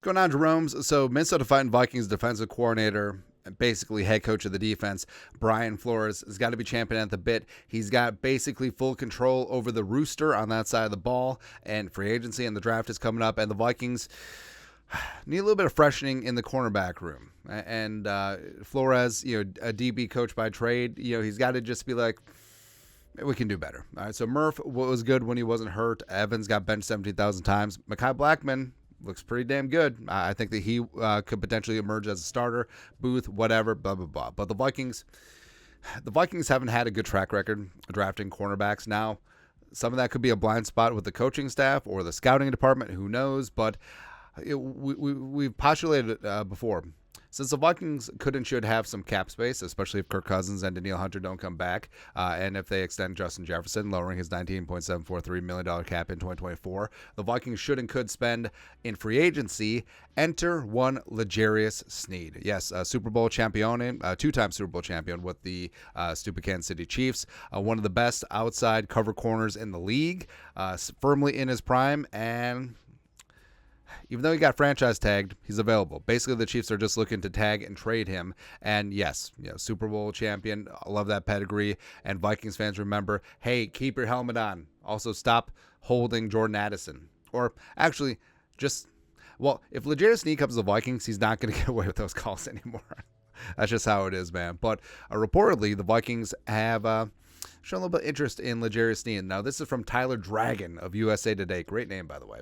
Going on, Jerome's. So Minnesota Vikings defensive coordinator, and basically head coach of the defense, Brian Flores, has got to be championed at the bit. He's got basically full control over the rooster on that side of the ball, and free agency and the draft is coming up, and the Vikings need a little bit of freshening in the cornerback room. And Flores, a DB coach by trade, he's got to just be like, we can do better. All right, so Murph was good when he wasn't hurt. Evans got benched 17,000 times. Mekhi Blackmon looks pretty damn good. I think that he could potentially emerge as a starter. Booth, whatever, blah, blah, blah. But the Vikings haven't had a good track record drafting cornerbacks. Now, some of that could be a blind spot with the coaching staff or the scouting department. Who knows? But we've postulated before. Since the Vikings could and should have some cap space, especially if Kirk Cousins and Danielle Hunter don't come back, and if they extend Justin Jefferson, lowering his $19.743 million cap in 2024, the Vikings should and could spend in free agency. Enter one L'Jarius Sneed. Yes, Super Bowl champion, two-time Super Bowl champion with the stupid Kansas City Chiefs, one of the best outside cover corners in the league, firmly in his prime, and even though he got franchise tagged, he's available. Basically, the Chiefs are just looking to tag and trade him. And yes, Super Bowl champion. I love that pedigree. And Vikings fans remember, hey, keep your helmet on. Also, stop holding Jordan Addison. Or actually, if L'Jarius Sneed comes to the Vikings, he's not going to get away with those calls anymore. That's just how it is, man. But reportedly, the Vikings have shown a little bit of interest in L'Jarius Sneed. Now, this is from Tyler Dragon of USA Today. Great name, by the way.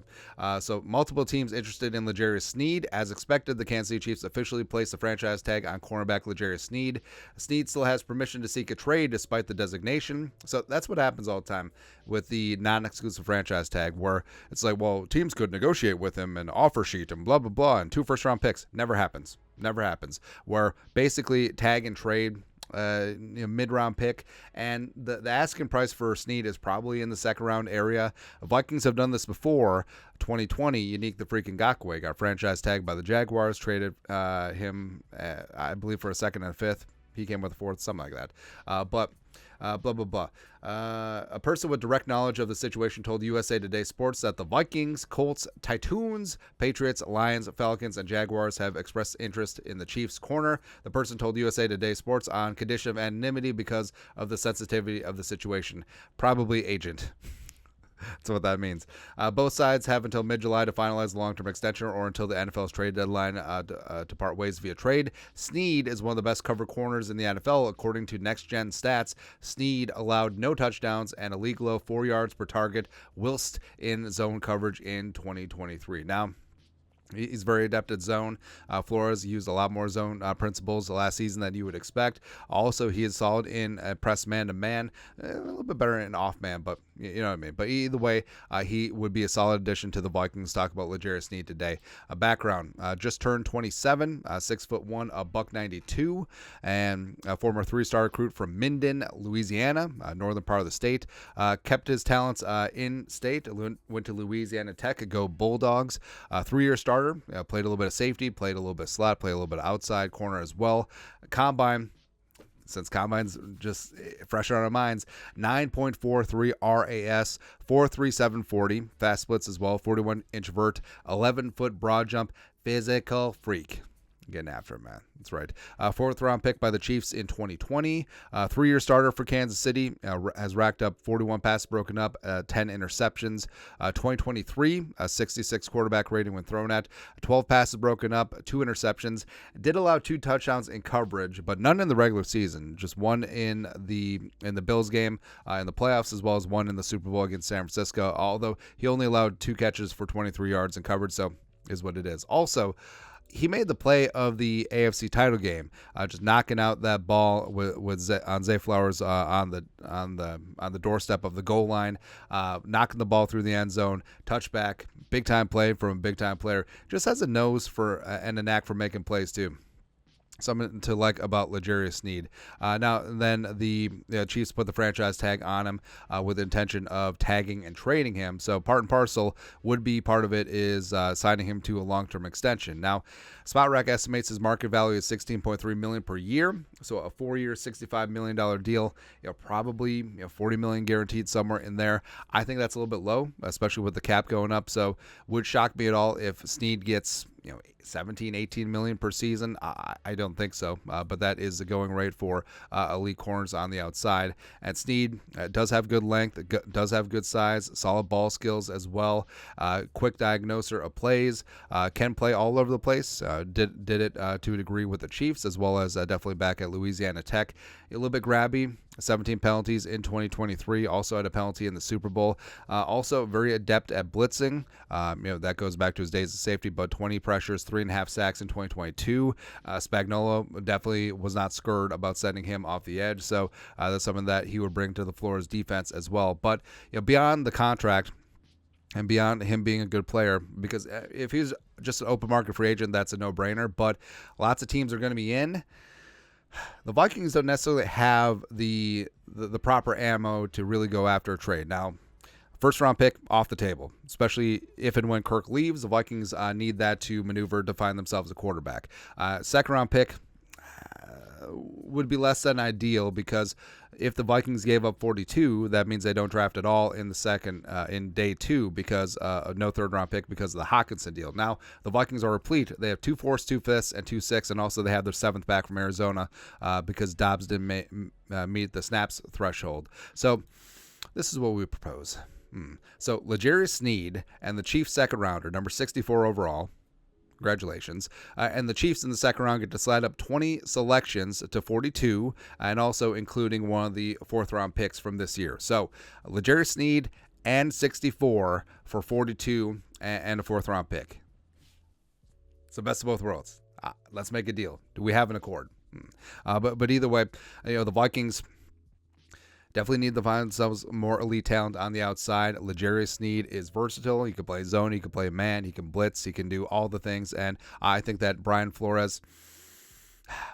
So, multiple teams interested in L'Jarius Sneed. As expected, the Kansas City Chiefs officially placed the franchise tag on cornerback L'Jarius Sneed. Sneed still has permission to seek a trade despite the designation. So, that's what happens all the time with the non-exclusive franchise tag, where it's like, well, teams could negotiate with him and offer sheet and blah, blah, blah, and 2 first-round picks. Never happens. Where basically tag and trade mid-round pick, and the asking price for Sneed is probably in the second-round area. Vikings have done this before. 2020, Unique the freaking Ngakoue got franchise tagged by the Jaguars, traded him, I believe, for a second and a fifth. He came with a fourth, something like that. But blah, blah, blah. A person with direct knowledge of the situation told USA Today Sports that the Vikings, Colts, Titans, Patriots, Lions, Falcons, and Jaguars have expressed interest in the Chiefs' corner. The person told USA Today Sports on condition of anonymity because of the sensitivity of the situation. Probably agent. That's what that means. Both sides have until mid-July to finalize the long-term extension or until the NFL's trade deadline to part ways via trade. Sneed is one of the best cover corners in the NFL. According to Next Gen Stats, Sneed allowed no touchdowns and a league low 4 yards per target whilst in zone coverage in 2023. Now, he's very adept at zone. Flores used a lot more zone principles last season than you would expect. Also, he is solid in press man-to-man, a little bit better in off-man, but you know what I mean. But either way, he would be a solid addition to the Vikings. Talk about L'Jarius Sneed today. Background, just turned 27, 6'1", $192, and a former 3-star recruit from Minden, Louisiana, northern part of the state. Kept his talents in-state, went to Louisiana Tech, go Bulldogs. 3-year starter. Played a little bit of safety, played a little bit of slot, played a little bit of outside corner as well. Combine, since Combine's just fresh on our minds, 9.43 RAS, 4.3740, fast splits as well, 41-inch vert, 11-foot broad jump, physical freak. Getting after it, man. That's right. 4th-round pick by the Chiefs in 2020. 3-year starter for Kansas City. Has racked up 41 passes broken up, 10 interceptions. 2023, a 66 quarterback rating when thrown at. 12 passes broken up, 2 interceptions. Did allow 2 touchdowns in coverage, but none in the regular season. Just 1 in the Bills game, in the playoffs, as well as 1 in the Super Bowl against San Francisco. Although he only allowed 2 catches for 23 yards in coverage, so is what it is. Also, he made the play of the AFC title game, just knocking out that ball on Zay Flowers on the doorstep of the goal line, knocking the ball through the end zone, touchback, big time play from a big time player. Just has a nose for and a knack for making plays too. Something to like about L'Jarius Sneed. Now, then the Chiefs put the franchise tag on him with the intention of tagging and trading him. So part and parcel would be part of it is signing him to a long-term extension. Now, SpotRack estimates his market value is $16.3 million per year. So a 4-year, $65 million deal. Probably $40 million guaranteed somewhere in there. I think that's a little bit low, especially with the cap going up. So would shock me at all if Sneed gets 17, 18 million per season. I don't think so, but that is the going rate for elite corners on the outside. And Sneed does have good length, does have good size, solid ball skills as well. Quick diagnoser of plays, can play all over the place. Did it to a degree with the Chiefs, as well as definitely back at Louisiana Tech. A little bit grabby. 17 penalties in 2023. Also had a penalty in the Super Bowl. Also very adept at blitzing. That goes back to his days of safety, but 20 pressures, 3.5 sacks in 2022. Spagnuolo definitely was not scared about sending him off the edge. So that's something that he would bring to the Flores defense as well. But beyond the contract, and beyond him being a good player, because if he's just an open market free agent, that's a no-brainer. But lots of teams are going to be in. The Vikings don't necessarily have the proper ammo to really go after a trade. Now, first round pick off the table, especially if and when Kirk leaves. The Vikings need that to maneuver to find themselves a quarterback. Second round pick would be less than ideal, because if the Vikings gave up 42, that means they don't draft at all in the second in day 2, because no third round pick because of the Hockenson deal. Now the Vikings are replete. They have 2 4s, 2 5s, and 2 6, and also they have their 7th back from Arizona because Dobbs didn't meet the snaps threshold. So this is what we propose. So L'Jarius Sneed and the Chiefs second rounder, number 64 overall. Congratulations. And the Chiefs in the second round get to slide up 20 selections to 42, and also including one of the 4th round picks from this year. So L'Jarius Sneed and 64 for 42 and a 4th round pick. It's the best of both worlds. Let's make a deal. Do we have an accord? But either way, the Vikings definitely need to find themselves more elite talent on the outside. L'Jarius Sneed is versatile. He can play zone. He can play man. He can blitz. He can do all the things. And I think that Brian Flores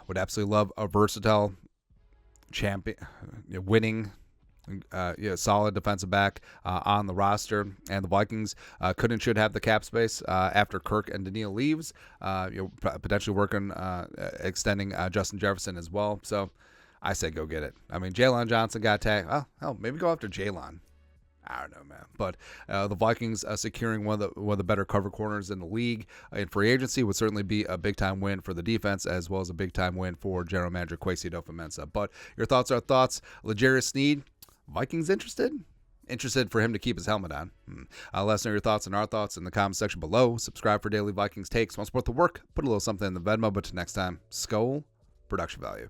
would absolutely love a versatile champion, winning, solid defensive back on the roster. And the Vikings could and should have the cap space after Kirk and Daniil leaves. Potentially working, extending Justin Jefferson as well. So I say go get it. I mean, Jalen Johnson got tagged. Oh, hell, maybe go after Jalen. I don't know, man. But the Vikings securing one of the better cover corners in the league in free agency would certainly be a big-time win for the defense, as well as a big-time win for general manager Kwesi Adofo-Mensah. But your thoughts are thoughts. L'Jarius Sneed, Vikings interested? Interested for him to keep his helmet on. Let us know your thoughts and our thoughts in the comment section below. Subscribe for daily Vikings takes. Want to support the work? Put a little something in the Venmo. But till next time, Skol, production value.